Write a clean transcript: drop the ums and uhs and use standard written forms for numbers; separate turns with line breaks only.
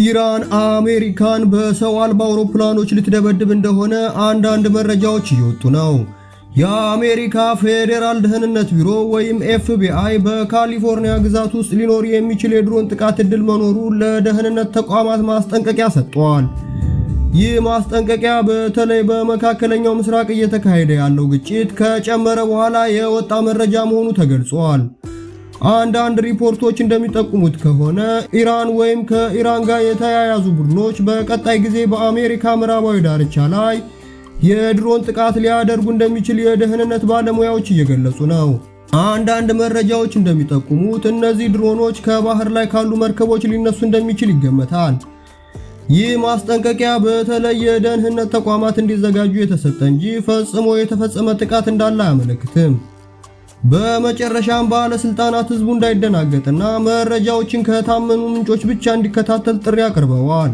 ኢራን አሜሪካን በሰው አልባ አውሮፕላኖች ልትደበድብ እንደሆነ አንዳንድ መረጃዎች እየወጡ ነው። የአሜሪካ ፌዴራል ደህንነት ቢሮ ወይም FBI በካሊፎርኒያ ግዛት ውስጥ ሊኖር የሚችል የድሮን ጥቃት ዕድል መኖሩ ለደህንነት ተቋማት ማስጠንቀቂያ ሰጥቷል። ይህ ማስጠንቀቂያ በተለይ በመካከለኛው ምስራቅ እየተካሄደ ያለው ግጭት ከጨመረ በኋላ የወጣ መረጃ መሆኑ ተገልጿል። አንዳንድ ሪፖርቶች እንደሚጠቁሙት ከሆነ ኢራን ወይም ከኢራን ጋር የተያያዙ ቡድኖች በቀጣይ ጊዜ በአሜሪካ ምዕራባዊ ዳርቻ ላይ የድሮን ጥቃት ሊያደርጉ እንደሚችል የደህንነት ባለሙያዎች እየገለጹ ነው። አንዳንድ መረጃዎች እንደሚጠቁሙት እነዚህ ድሮኖች ከባህር ላይ ካሉ መርከቦች ሊነሱ እንደሚችል ይገመታል። ይህ ማስጠንቀቂያ በተለይ የደህንነት ተቋማት እንዲዘጋጁ የተሰጠ እንጂ ፈጽሞ የተፈጸመ ጥቃት እንዳለ አያመለክትም። በመጨረሻም ባለስልጣናት ህዝቡ እንዳይደናገጥና መረጃዎችን ከታመኑ ምንጮች ብቻ እንዲከታተል ጥሪ አቅርበዋል።